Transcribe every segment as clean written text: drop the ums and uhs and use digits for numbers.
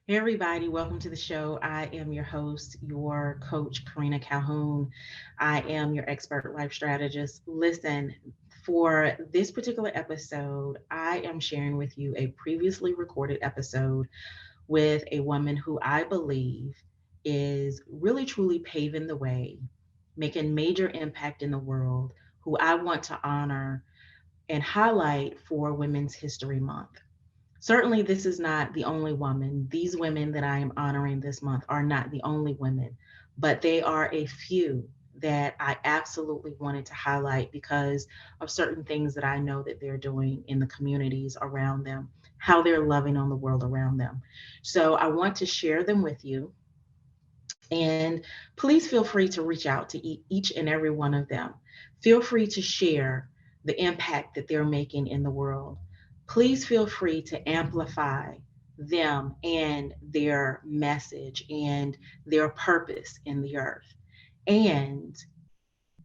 Hey everybody, welcome to the show. I am your host, your coach, Karina Calhoun. I am your expert life strategist. Listen, for this particular episode, I am sharing with you a previously recorded episode with a woman who I believe is really truly paving the way, making major impact in the world, who I want to honor and highlight for Women's History Month. Certainly, this is not the only woman. These women that I am honoring this month are not the only women, but they are a few that I absolutely wanted to highlight because of certain things that I know that they're doing in the communities around them, how they're loving on the world around them. So I want to share them with you. And please feel free to reach out to each and every one of them. Feel free to share the impact that they're making in the world. Please feel free to amplify them and their message and their purpose in the earth. And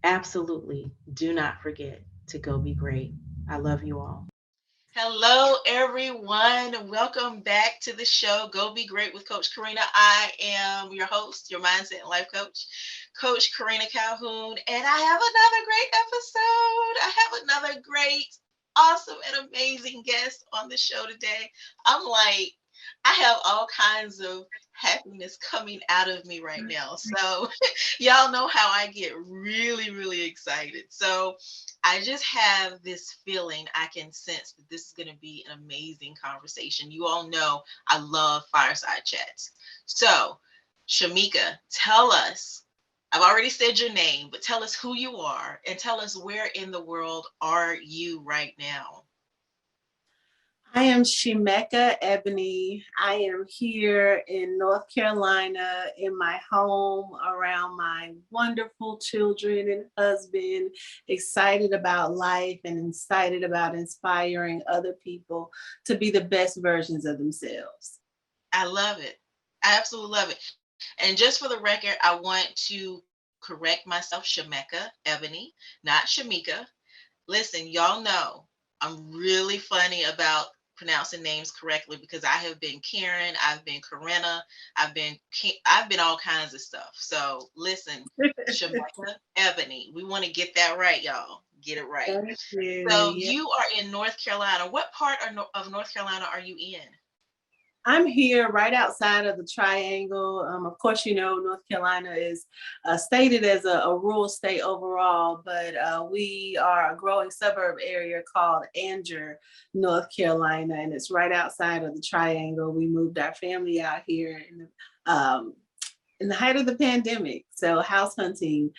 absolutely do not forget to go be great. I love you all. Hello, everyone. Welcome back to the show, Go Be Great with Coach Karina. I am your host, your mindset and life coach, Coach Karina Calhoun, and I have another great episode. I have another great, awesome, and amazing guest on the show today. I'm like, I have all kinds of happiness coming out of me right now. So, y'all know how I get really, really excited. So, I just have this feeling I can sense that this is going to be an amazing conversation. You all know I love fireside chats. So, Shemekka, tell us. I've already said your name, but tell us who you are and tell us where in the world are you right now? I am Shemekka Ebony. I am here in North Carolina in my home around my wonderful children and husband, excited about life and excited about inspiring other people to be the best versions of themselves. I love it. I absolutely love it. And just for the record, I want to correct myself, Shemekka Ebony, not Shamika. Listen, y'all know I'm really funny about pronouncing names correctly because I have been Karen, I've been Corinna, I've been all kinds of stuff. So listen, Shemekka Ebony, we want to get that right, y'all. Get it right. Thank So you. you are in North Carolina. What part of North Carolina are you in? I'm here right outside of the Triangle. Of course, you know, North Carolina is stated as a rural state overall, but we are a growing suburb area called Anger, North Carolina, and it's right outside of the Triangle. We moved our family out here in the height of the pandemic. So house hunting,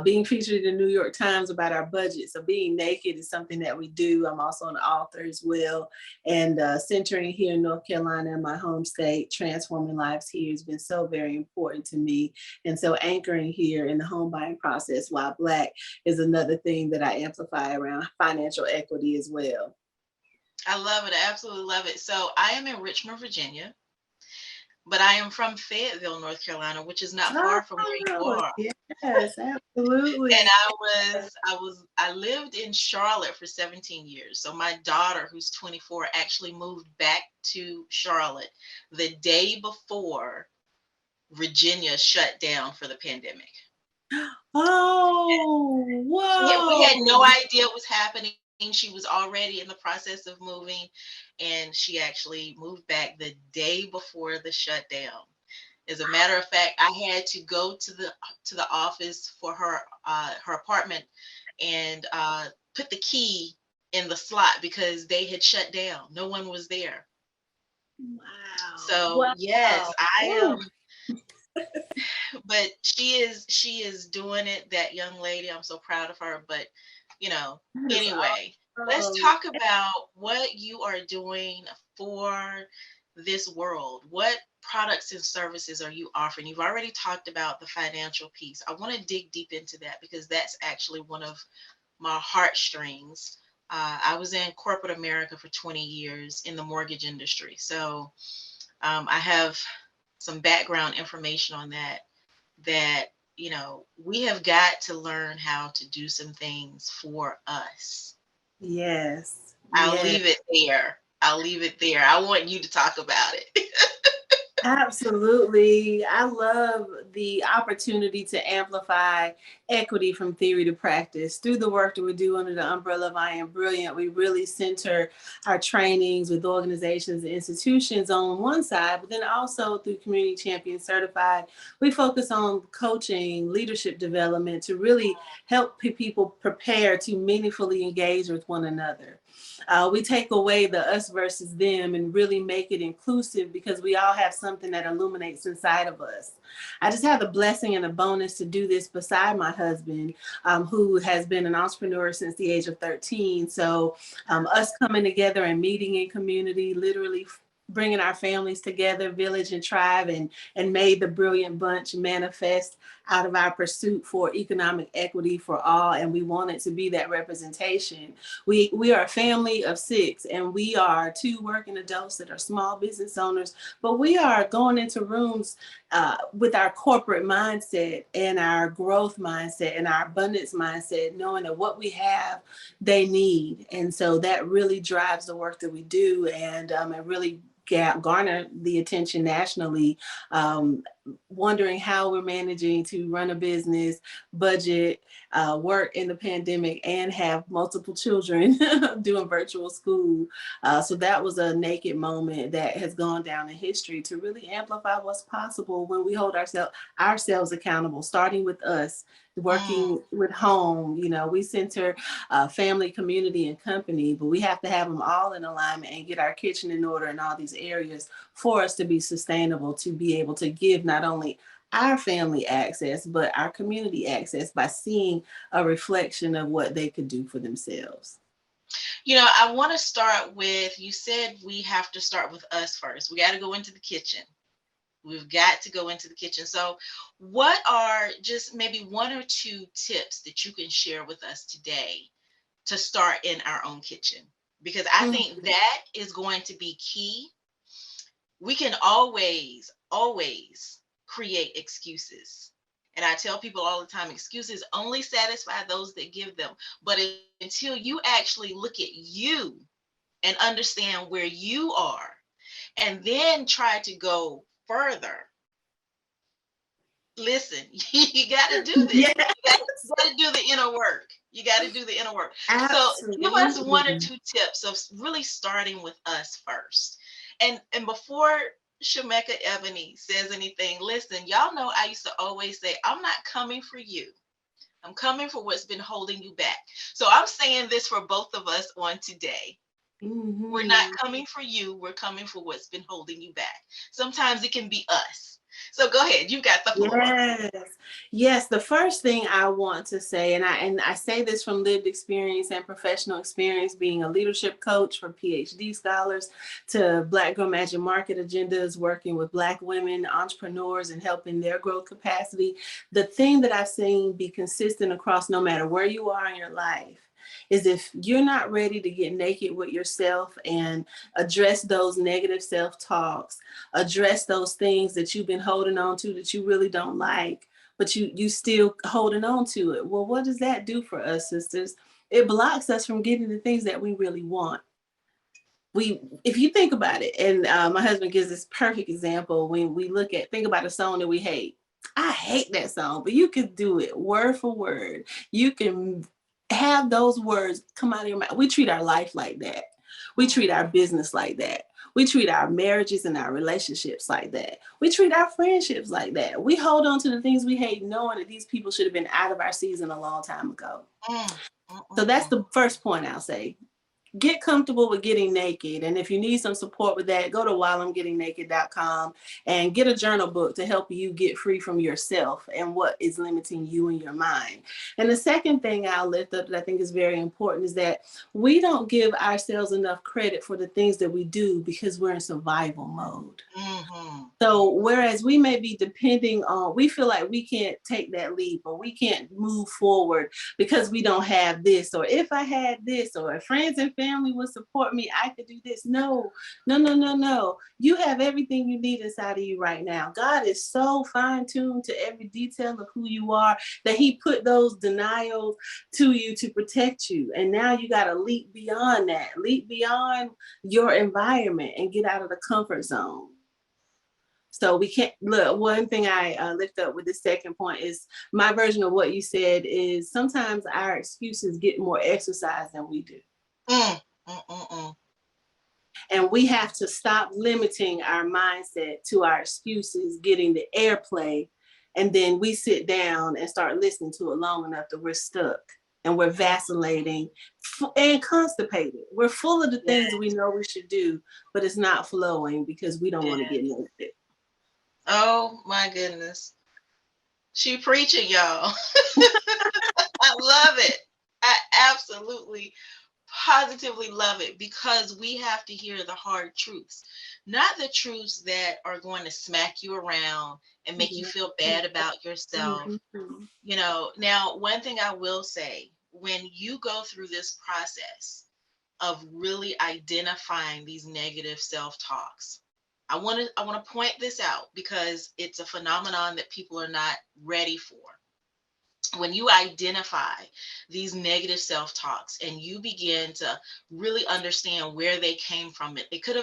being featured in the New York Times about our budget. So being naked is something that we do. I'm also an author as well. And centering here in North Carolina, in my home state, transforming lives here has been so very important to me. And so anchoring here in the home buying process while Black is another thing that I amplify around financial equity as well. I love it. I absolutely love it. So I am in Richmond, Virginia, but I am from Fayetteville, North Carolina, which is not far from where you Oh, are. yes, And absolutely. I lived in Charlotte for 17 years. So my daughter, who's 24, actually moved back to Charlotte the day before Virginia shut down for the pandemic. Oh, We had whoa. no idea what was happening. She was already in the process of moving, and she actually moved back the day before the shutdown. As a matter of fact, I had to go to the office for her apartment and put the key in the slot because they had shut down. No one was there. Wow. So yes, Wow. I Woo. am. But she is doing it. That young lady, I'm so proud of her. But you know, That is anyway, let's awesome. talk about what you are doing for this world. What products and services are you offering? You've already talked about the financial piece. I want to dig deep into that because that's actually one of my heartstrings. I was in corporate America for 20 years in the mortgage industry. So I have some background information on that, that, we have got to learn how to do some things for us. Yes. I'll Yes. leave it there. I'll leave it there. I want you to talk about it. Absolutely. I love the opportunity to amplify equity from theory to practice. Through the work that we do under the umbrella of I Am Brilliant, we really center our trainings with organizations and institutions on one side, but then also through Community Champion Certified, we focus on coaching, leadership development to really help people prepare to meaningfully engage with one another. We take away the us versus them and really make it inclusive because we all have something that illuminates inside of us. I just have the blessing and the bonus to do this beside my husband, who has been an entrepreneur since the age of 13. So us coming together and meeting in community, literally bringing our families together, village and tribe, and made the brilliant bunch manifest out of our pursuit for economic equity for all. And we wanted to be that representation. We are a family of 6, and we are 2 working adults that are small business owners, but we are going into rooms with our corporate mindset and our growth mindset and our abundance mindset, knowing that what we have, they need. And so that really drives the work that we do, and it really garner the attention nationally, wondering how we're managing to run a business, budget, work in the pandemic, and have multiple children doing virtual school. So that was a naked moment that has gone down in history to really amplify what's possible when we hold ourselves accountable, starting with us, working with home. We center family, community, and company, but we have to have them all in alignment and get our kitchen in order in all these areas for us to be sustainable, to be able to give not only our family access, but our community access by seeing a reflection of what they could do for themselves. I want to start with, you said we have to start with us first. We got to go into the kitchen. We've got to go into the kitchen. So what are just maybe 1 or 2 tips that you can share with us today to start in our own kitchen? Because I think that is going to be key. We can always create excuses. And I tell people all the time, excuses only satisfy those that give them. But until you actually look at you and understand where you are, and then try to go further, listen, you got to do this. Yes. You got to do the inner work. You got to do the inner work. Absolutely. So give us 1 or 2 tips of really starting with us first. And before Shemekka Ebony says anything, listen, y'all know I used to always say, I'm not coming for you. I'm coming for what's been holding you back. So I'm saying this for both of us on today. We're not coming for you. We're coming for what's been holding you back. Sometimes it can be us. So go ahead. You got the floor. Yes. The first thing I want to say, and I say this from lived experience and professional experience, being a leadership coach for PhD scholars to Black Girl Magic Market agendas, working with Black women entrepreneurs and helping their growth capacity. The thing that I've seen be consistent across no matter where you are in your life is if you're not ready to get naked with yourself and address those negative self-talks, address those things that you've been holding on to that you really don't like, but you still holding on to it. Well, what does that do for us, sisters? It blocks us from getting the things that we really want. If you think about it, and my husband gives this perfect example when we think about a song that we hate. I hate that song, but you can do it word for word. You can have those words come out of your mouth. We treat our life like that. We treat our business like that. We treat our marriages and our relationships like that. We treat our friendships like that. We hold on to the things we hate, knowing that these people should have been out of our season a long time ago. So that's the first point I'll say. Get comfortable with getting naked. And if you need some support with that, go to whileimgettingnaked.com and get a journal book to help you get free from yourself and what is limiting you in your mind. And the second thing I'll lift up that I think is very important is that we don't give ourselves enough credit for the things that we do because we're in survival mode. So whereas we may be depending on, we feel like we can't take that leap or we can't move forward because we don't have this, or if I had this, or if friends and family would support me, I could do this. No. You have everything you need inside of you right now. God is so fine-tuned to every detail of who you are that he put those denials to you to protect you. And now you got to leap beyond that, leap beyond your environment and get out of the comfort zone. So we can't look. One thing I lift up with the second point is my version of what you said is sometimes our excuses get more exercise than we do. And we have to stop limiting our mindset to our excuses getting the airplay. And then we sit down and start listening to it long enough that we're stuck and we're vacillating and constipated. We're full of the things we know we should do, but it's not flowing because we don't want to get limited. Oh my goodness. She preaching, y'all. I love it. I absolutely, positively love it, because we have to hear the hard truths, not the truths that are going to smack you around and make you feel bad about yourself. You know, now, one thing I will say, when you go through this process of really identifying these negative self-talks, I want to point this out because it's a phenomenon that people are not ready for. When you identify these negative self-talks and you begin to really understand where they came from, they could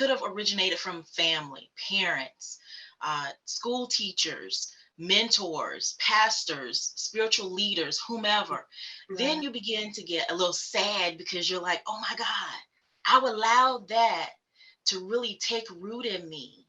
have originated from family, parents, school teachers, mentors, pastors, spiritual leaders, whomever. Then you begin to get a little sad because you're like, oh my God, I allowed that to really take root in me.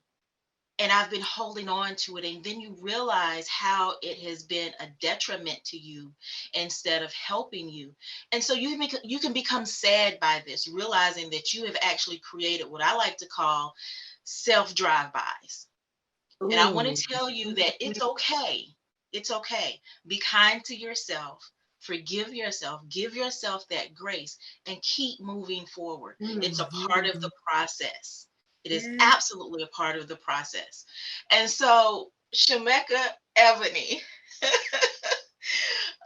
And I've been holding on to it. And then you realize how it has been a detriment to you instead of helping you. And so you can become sad by this, realizing that you have actually created what I like to call self-drive-bys. And I want to tell you that it's okay. It's okay. Be kind to yourself. Forgive yourself. Give yourself that grace and keep moving forward. It's a part of the process. It is absolutely a part of the process. And so, Shemekka Ebony,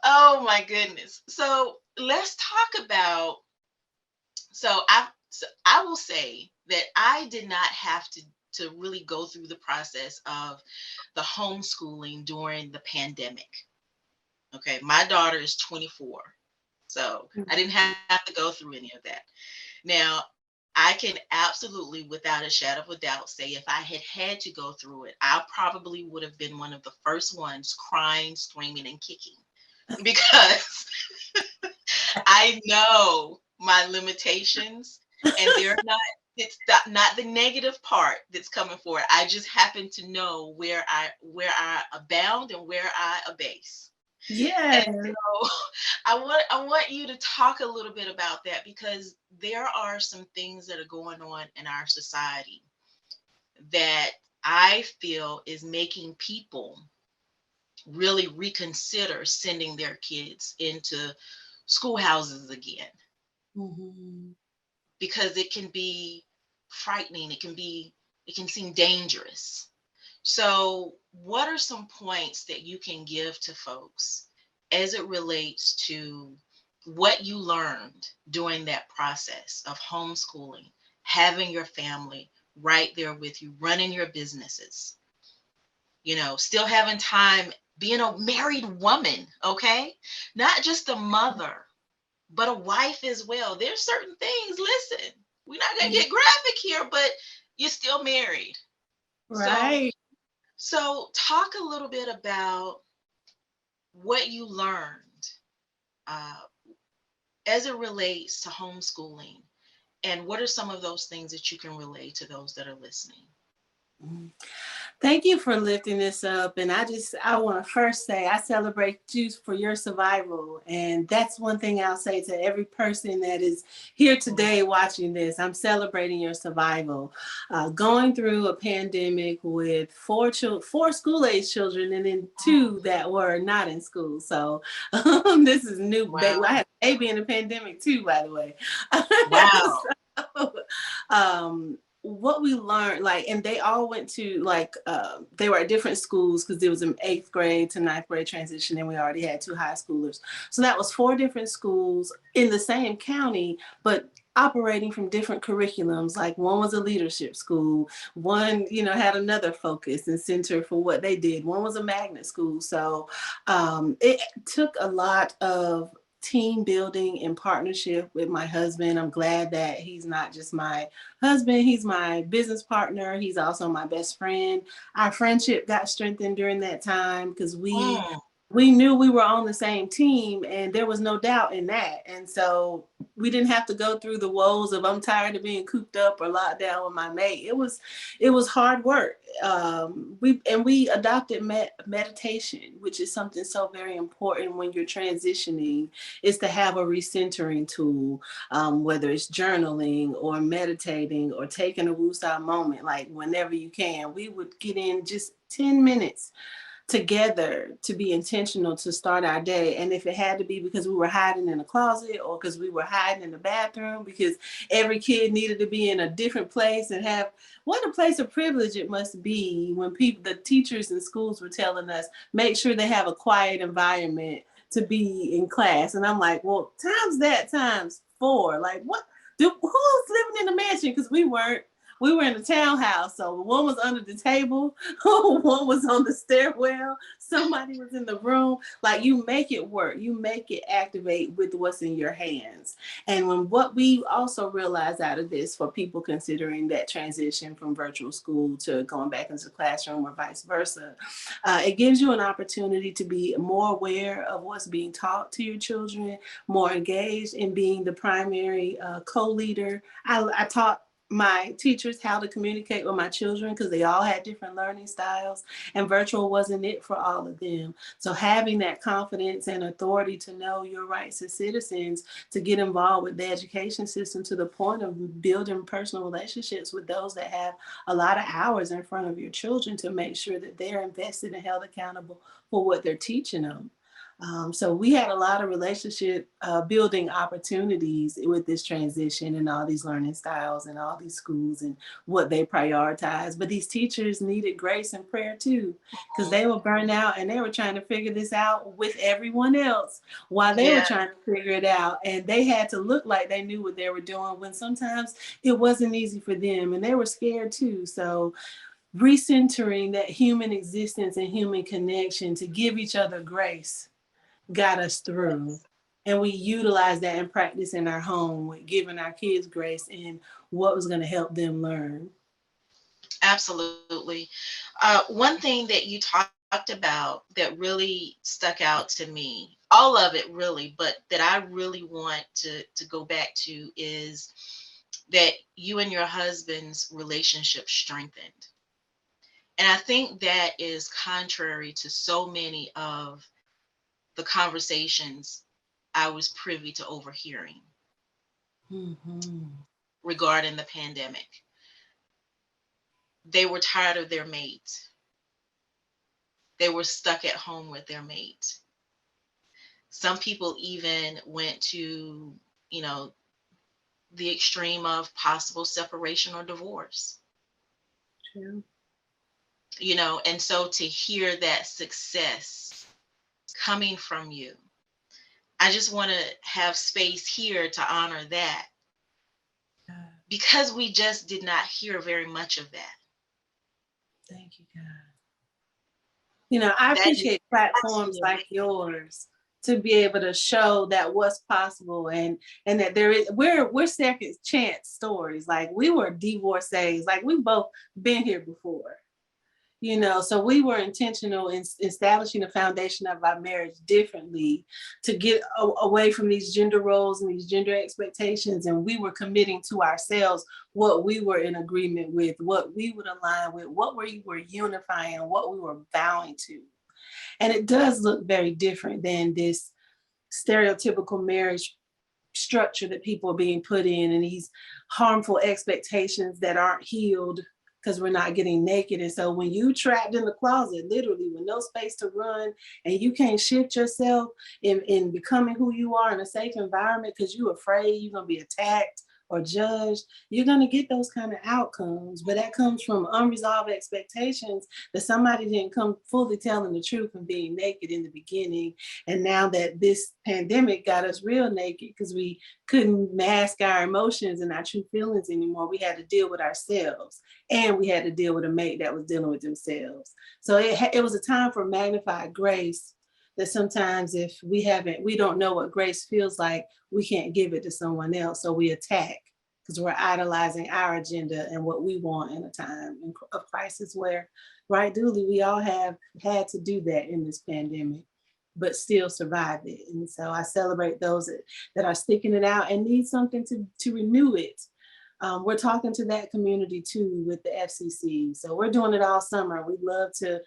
oh my goodness. So let's talk about, I will say that I did not have to really go through the process of the homeschooling during the pandemic. Okay, my daughter is 24. So I didn't have to go through any of that. Now, I can absolutely, without a shadow of a doubt, say if I had to go through it, I probably would have been one of the first ones crying, screaming, and kicking, because I know my limitations, and it's not the negative part that's coming forward. I just happen to know where I abound and where I abase. Yeah. And so I want you to talk a little bit about that, because there are some things that are going on in our society that I feel is making people really reconsider sending their kids into schoolhouses again. Because it can be frightening. It can seem dangerous. So what are some points that you can give to folks as it relates to what you learned during that process of homeschooling, having your family right there with you, running your businesses, still having time, being a married woman, okay? Not just a mother, but a wife as well. There's certain things, listen, we're not going to get graphic here, but you're still married. Right. So talk a little bit about what you learned as it relates to homeschooling, and what are some of those things that you can relate to those that are listening? Thank you for lifting this up. And I want to first say I celebrate you for your survival. And that's one thing I'll say to every person that is here today watching this. I'm celebrating your survival. Going through a pandemic with four school-age children, and then 2 that were not in school. So this is new. Wow. I had a baby in the pandemic too, by the way. Wow. What we learned, and they all went to they were at different schools, because there was an 8th grade to 9th grade transition, and we already had 2 high schoolers. So that was 4 different schools in the same county, but operating from different curriculums. Like one was a leadership school, one, had another focus and center for what they did. One was a magnet school. So it took a lot of team building and partnership with my husband. I'm glad that he's not just my husband, he's my business partner. He's also my best friend. Our friendship got strengthened during that time because Mm. we knew we were on the same team, and there was no doubt in that. And so we didn't have to go through the woes of I'm tired of being cooped up or locked down with my mate. It was hard work. We adopted meditation, which is something so very important when you're transitioning, is to have a recentering tool, whether it's journaling or meditating or taking a woosah moment, like whenever you can. We would get in just 10 minutes together to be intentional to start our day. And if it had to be because we were hiding in a closet or because we were hiding in the bathroom because every kid needed to be in a different place and have, what a place of privilege it must be when the teachers in schools were telling us, make sure they have a quiet environment to be in class. And I'm like, well, times 4. Like, who's living in a mansion? Because we were in a townhouse, so one was under the table, one was on the stairwell, somebody was in the room. Like, you make it work, you make it activate with what's in your hands. And what we also realized out of this, for people considering that transition from virtual school to going back into the classroom or vice versa, it gives you an opportunity to be more aware of what's being taught to your children, more engaged in being the primary co-leader. I taught my teachers how to communicate with my children because they all had different learning styles, and virtual wasn't it for all of them. So having that confidence and authority to know your rights as citizens, to get involved with the education system to the point of building personal relationships with those that have a lot of hours in front of your children to make sure that they're invested and held accountable for what they're teaching them. So we had a lot of relationship building opportunities with this transition and all these learning styles and all these schools and what they prioritize. But these teachers needed grace and prayer too, because they were burned out and they were trying to figure this out with everyone else while they were trying to figure it out. And they had to look like they knew what they were doing when sometimes it wasn't easy for them, and they were scared too. So recentering that human existence and human connection to give each other grace got us through. And we utilized that in practice in our home with giving our kids grace and what was going to help them learn. Absolutely. One thing that you talked about that really stuck out to me, all of it really, but that I really want to go back to, is that you and your husband's relationship strengthened. And I think that is contrary to so many of the conversations I was privy to overhearing regarding the pandemic. They were tired of their mate. They were stuck at home with their mate. Some people even went to, the extreme of possible separation or divorce. True. And so to hear that success coming from you, I just want to have space here to honor that, because we just did not hear very much of that. Thank you, God. I appreciate platforms like yours to be able to show that what's possible, and that we're second chance stories. Like, we were divorcees, like we've both been here before. So we were intentional in establishing the foundation of our marriage differently to get away from these gender roles and these gender expectations. And we were committing to ourselves what we were in agreement with, what we would align with, what we were unifying, what we were vowing to. And it does look very different than this stereotypical marriage structure that people are being put in, and these harmful expectations that aren't healed because we're not getting naked. And so when you trapped in the closet, literally with no space to run, and you can't shift yourself in becoming who you are in a safe environment because you're afraid you're going to be attacked or judged, you're going to get those kind of outcomes. But that comes from unresolved expectations that somebody didn't come fully telling the truth and being naked in the beginning. And now that this pandemic got us real naked because we couldn't mask our emotions and our true feelings anymore, we had to deal with ourselves, and we had to deal with a mate that was dealing with themselves. So it was a time for magnified grace that sometimes if we don't know what grace feels like, we can't give it to someone else. So we attack because we're idolizing our agenda and what we want in a time of crisis where, right, Dooley, we all have had to do that in this pandemic, but still survive it. And so I celebrate those that are sticking it out and need something to renew it. We're talking to that community too with the FCC. So we're doing it all summer. We'd love to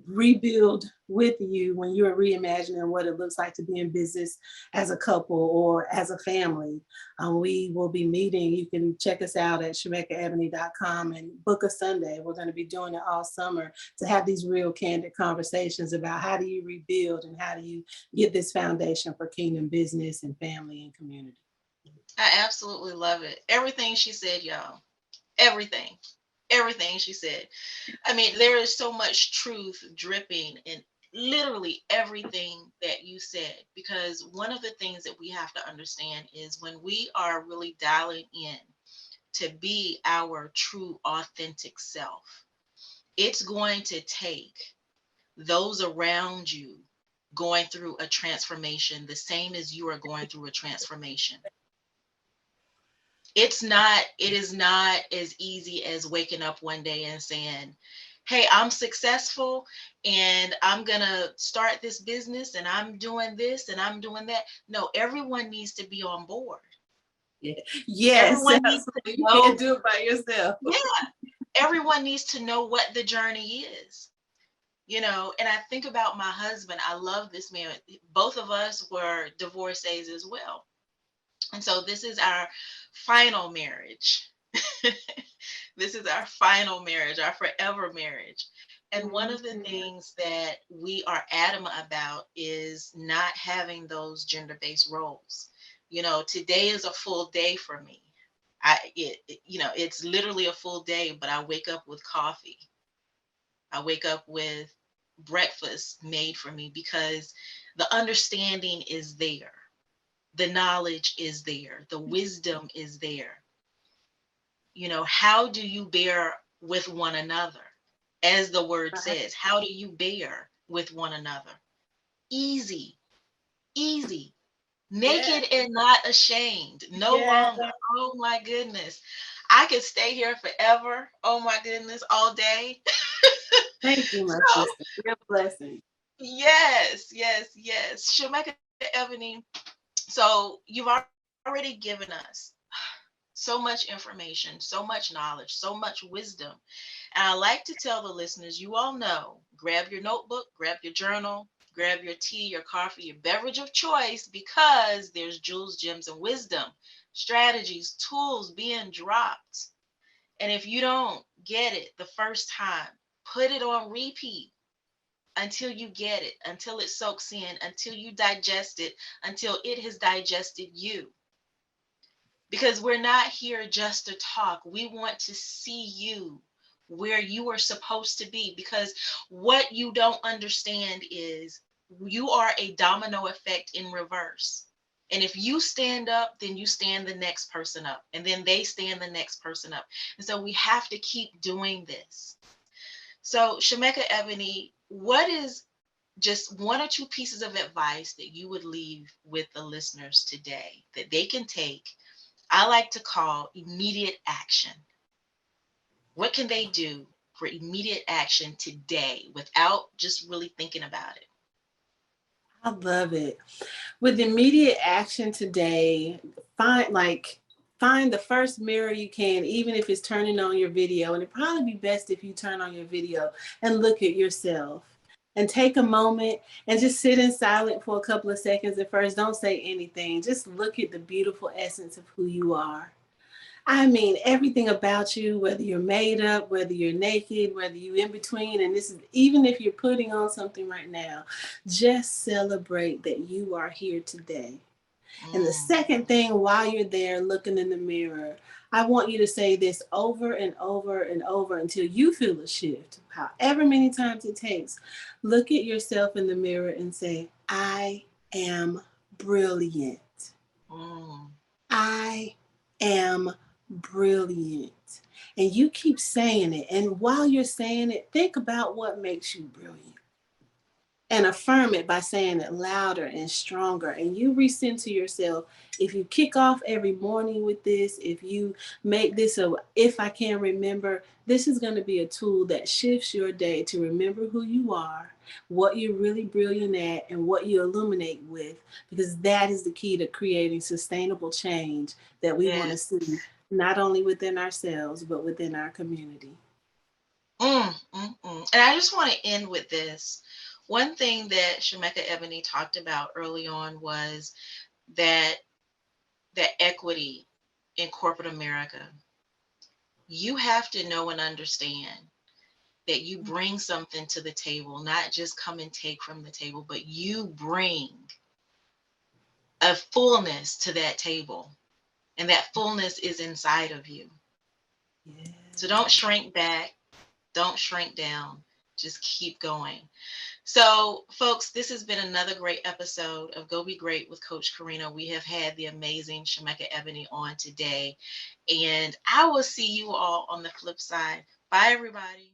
rebuild with you when you're reimagining what it looks like to be in business as a couple or as a family. We will be meeting. You can check us out at shemekkaebony.com and book a Sunday. We're going to be doing it all summer to have these real candid conversations about how do you rebuild and how do you get this foundation for kingdom business and family and community. I absolutely love it. Everything she said, y'all. Everything she said. I mean, there is so much truth dripping in literally everything that you said, because one of the things that we have to understand is when we are really dialing in to be our true authentic self, it's going to take those around you going through a transformation the same as you are going through a transformation. It is not as easy as waking up one day and saying, hey, I'm successful and I'm going to start this business and I'm doing this and I'm doing that. No, everyone needs to be on board. Yeah. Yes, everyone needs to you know, can't do it by yourself. Yeah, everyone needs to know what the journey is. You know, and I think about my husband. I love this man. Both of us were divorcees as well. And so this is our final marriage. This is our final marriage, our forever marriage. And one of the things that we are adamant about is not having those gender-based roles. You know, today is a full day for me. It's literally a full day, but I wake up with coffee. I wake up with breakfast made for me because the understanding is there. The knowledge is there. The wisdom is there. You know, how do you bear with one another? As the word says, how do you bear with one another? Easy, naked and not ashamed, no longer. Oh my goodness. I could stay here forever. Oh my goodness, all day. Thank you, my sister. Real blessing. Yes. Shemekka Ebony. So you've already given us so much information, so much knowledge, so much wisdom. And I like to tell the listeners, you all know, grab your notebook, grab your journal, grab your tea, your coffee, your beverage of choice, because there's jewels, gems, and wisdom, strategies, tools being dropped. And if you don't get it the first time, put it on repeat until you get it, until it soaks in, until you digest it, until it has digested you. Because we're not here just to talk. We want to see you where you are supposed to be, because what you don't understand is you are a domino effect in reverse. And if you stand up, then you stand the next person up, and then they stand the next person up. And so we have to keep doing this. So Shemekka Ebony, what is just one or two pieces of advice that you would leave with the listeners today that they can take? I like to call immediate action. What can they do for immediate action today without just really thinking about it? I love it. With immediate action today, find the first mirror you can, even if it's turning on your video. And it'd probably be best if you turn on your video and look at yourself and take a moment and just sit in silence for a couple of seconds at first. Don't say anything. Just look at the beautiful essence of who you are. I mean, everything about you, whether you're made up, whether you're naked, whether you're in between, and this is even if you're putting on something right now, just celebrate that you are here today. And the second thing, while you're there looking in the mirror, I want you to say this over and over and over until you feel a shift, however many times it takes. Look at yourself in the mirror and say, I am brilliant. I am brilliant. And you keep saying it. And while you're saying it, think about what makes you brilliant. and affirm it by saying it louder and stronger. And you recenter yourself. If you kick off every morning with this, if you make this a if I can remember, this is going to be a tool that shifts your day to remember who you are, what you're really brilliant at, and what you illuminate with, because that is the key to creating sustainable change that we want to Yes. see, not only within ourselves, but within our community. And I just want to end with this. One thing that Shemekka Ebony talked about early on was that equity in corporate America. You have to know and understand that you bring something to the table, not just come and take from the table, but you bring a fullness to that table. And that fullness is inside of you. Yeah. So don't shrink back. Don't shrink down. Just keep going. So, folks, this has been another great episode of Go Be Great with Coach Karina. We have had the amazing Shemekka Ebony on today. And I will see you all on the flip side. Bye, everybody.